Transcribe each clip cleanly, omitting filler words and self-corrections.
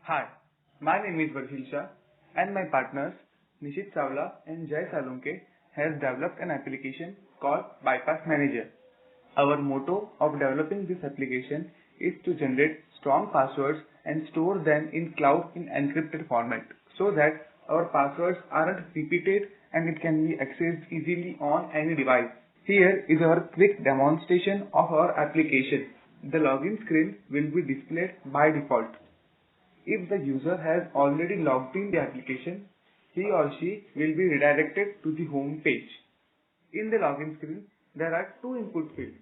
Hi, my name is Varshil Shah and my partners Nishit Savla and Jay Salunke has developed an application called Bypass Manager. Our motto of developing this application is to generate strong passwords and store them in cloud in encrypted format so that our passwords aren't repeated and it can be accessed easily on any device. Here is our quick demonstration of our application. The login screen will be displayed by default. If the user has already logged in the application, he or she will be redirected to the home page. In the login screen, there are two input fields,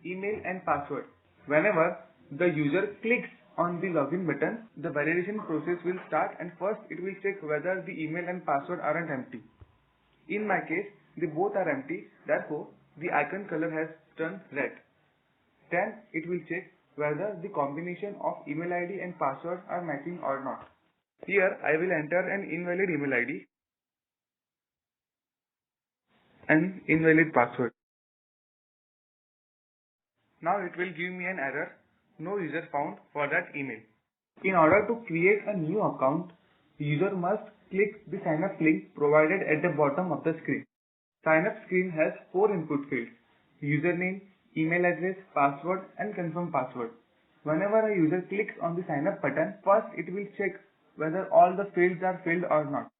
email and password. Whenever the user clicks on the login button, the validation process will start and first it will check whether the email and password aren't empty. In my case, they both are empty, therefore the icon color has turned red. Then it will check whether the combination of email ID and password are matching or not. Here I will enter an invalid email ID and invalid password. Now it will give me an error, no user found for that email. In order to create a new account, user must click the sign up link provided at the bottom of the screen. Sign up screen has four input fields, username, email address, password and confirm password. Whenever a user clicks on the sign up button, first it will check whether all the fields are filled or not.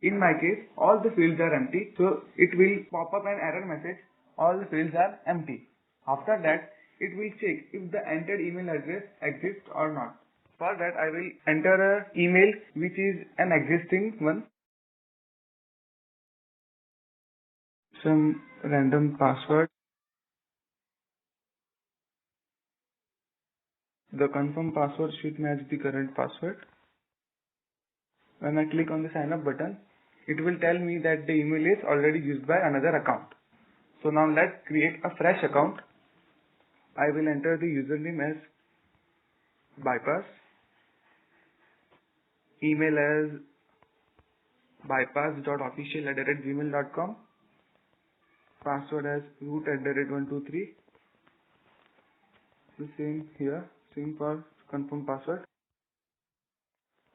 In my case, all the fields are empty, so it will pop up an error message, all the fields are empty. After that, it will check if the entered email address exists or not. For that, I will enter a email which is an existing one, some random password. The confirm password should match the current password. When I click on the sign up button, it will tell me that the email is already used by another account. So now let's create a fresh account. I will enter the username as bypass, email as bypass.official@gmail.com, password as root@123. The same here, same for confirm password.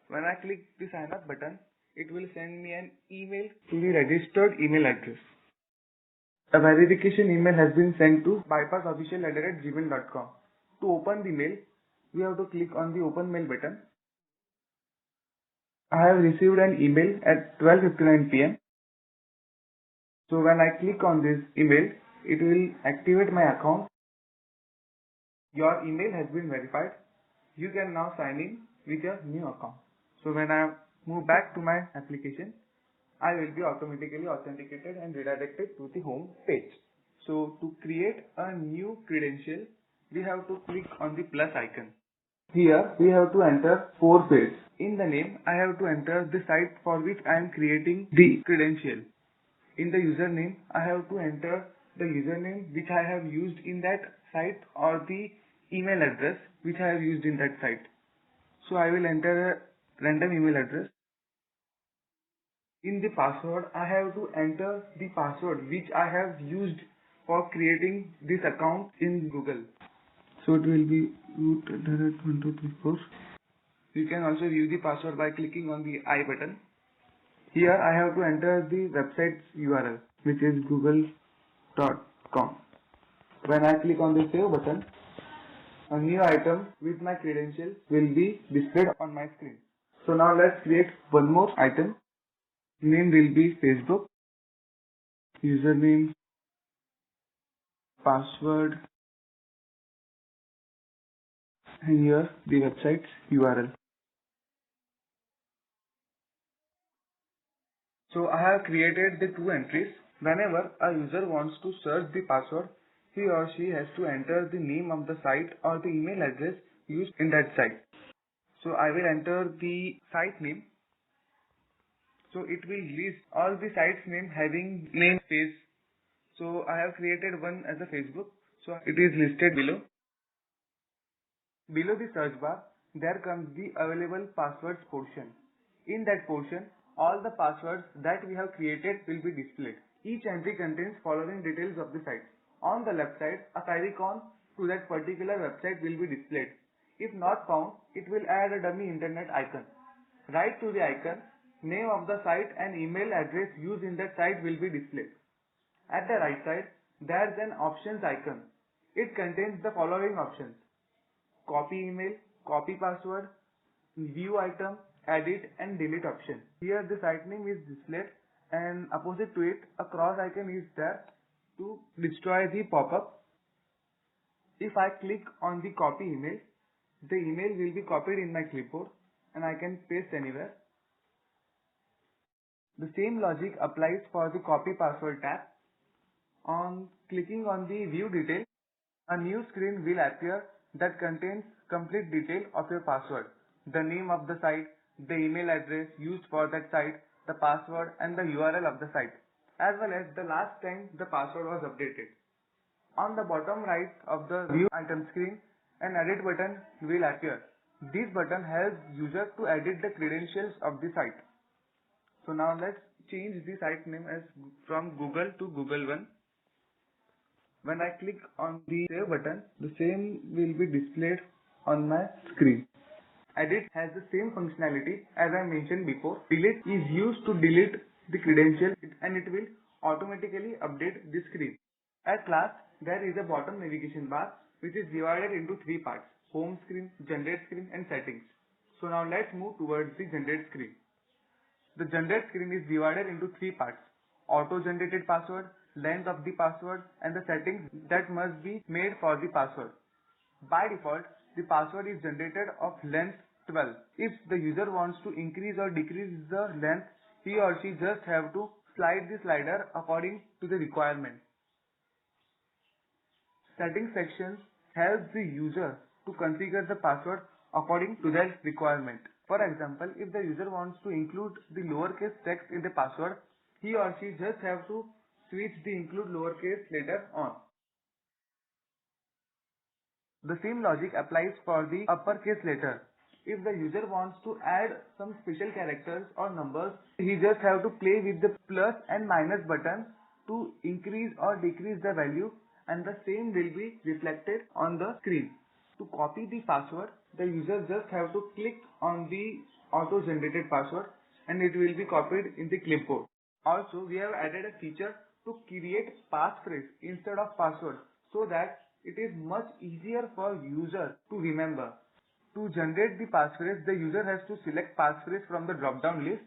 When I click the sign up button, it will send me an email to the registered email address. A verification email has been sent to bypassofficial@gmail.com. To open the mail, we have to click on the open mail button. I have received an email at 12:59 p.m. So when I click on this email, it will activate my account. Your email has been verified. You can now sign in with your new account. So when I move back to my application, I will be automatically authenticated and redirected to the home page. So to create a new credential, we have to click on the plus icon. Here we have to enter four fields. In the name, I have to enter the site for which I am creating the credential. In the username, I have to enter the username which I have used in that site or the email address which I have used in that site. So I will enter a random email address. In the password, I have to enter the password which I have used for creating this account in Google. So it will be root@1234. You can also view the password by clicking on the I button. Here I have to enter the website's URL, which is google.com. When I click on the save button, a new item with my credentials will be displayed on my screen. So now let's create one more item. Name will be Facebook, username, password, and here the website's URL. So I have created the two entries. Whenever a user wants to search the password, he or she has to enter the name of the site or the email address used in that site. So I will enter the site name. So it will list all the sites name having name space. So I have created one as a Facebook. So it is listed below. Below the search bar, there comes the available passwords portion. In that portion, all the passwords that we have created will be displayed. Each entry contains following details of the site. On the left side, a favicon to that particular website will be displayed. If not found, it will add a dummy internet icon. Right to the icon, name of the site and email address used in that site will be displayed. At the right side, there's an options icon. It contains the following options: copy email, copy password, view item, edit and delete option. Here the site name is displayed and opposite to it a cross icon is there to destroy the pop-up. If I click on the copy email, the email will be copied in my clipboard and I can paste anywhere. The same logic applies for the copy password tab. On clicking on the view detail, a new screen will appear that contains complete detail of your password, the name of the site, the email address used for that site, the password and the URL of the site, as well as the last time the password was updated. On the bottom right of the view item screen, an edit button will appear. This button helps user to edit the credentials of the site. So now let's change the site name as from Google to Google One. When I click on the save button, the same will be displayed on my screen. Edit has the same functionality as I mentioned before. Delete is used to delete the credentials and it will automatically update the screen. At last, there is a bottom navigation bar which is divided into three parts: home screen, generate screen and settings. So now let's move towards the generate screen. The generate screen is divided into three parts: auto-generated password, length of the password, and the settings that must be made for the password. By default, the password is generated of length 12. If the user wants to increase or decrease the length, he or she just have to slide the slider according to the requirement. Settings section helps the user to configure the password according to their requirement. For example, if the user wants to include the lowercase text in the password, he or she just have to switch the include lowercase letter on. The same logic applies for the uppercase letter. If the user wants to add some special characters or numbers, he just have to play with the plus and minus button to increase or decrease the value, and the same will be reflected on the screen. To copy the password, the user just have to click on the auto-generated password and it will be copied in the clipboard. Also, we have added a feature to create passphrase instead of password so that it is much easier for user to remember. To generate the passphrase, the user has to select passphrase from the drop-down list.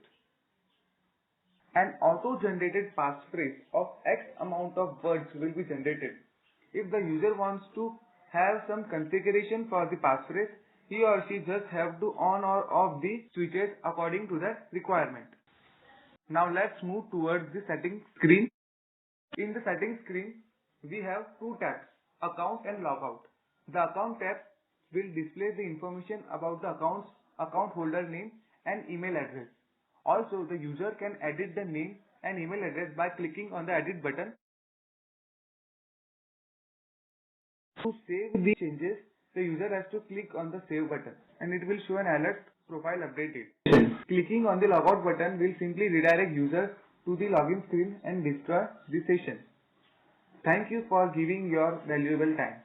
An auto-generated passphrase of X amount of words will be generated. If the user wants to have some configuration for the passphrase, he or she just have to on or off the switches according to the requirement. Now let's move towards the settings screen. In the settings screen, we have two tabs: account and logout. The account tab will display the information about the account holder name and email address. Also, the user can edit the name and email address by clicking on the edit button. To save the changes, the user has to click on the save button and it will show an alert profile updated. Clicking on the logout button will simply redirect user to the login screen and destroy the session. Thank you for giving your valuable time.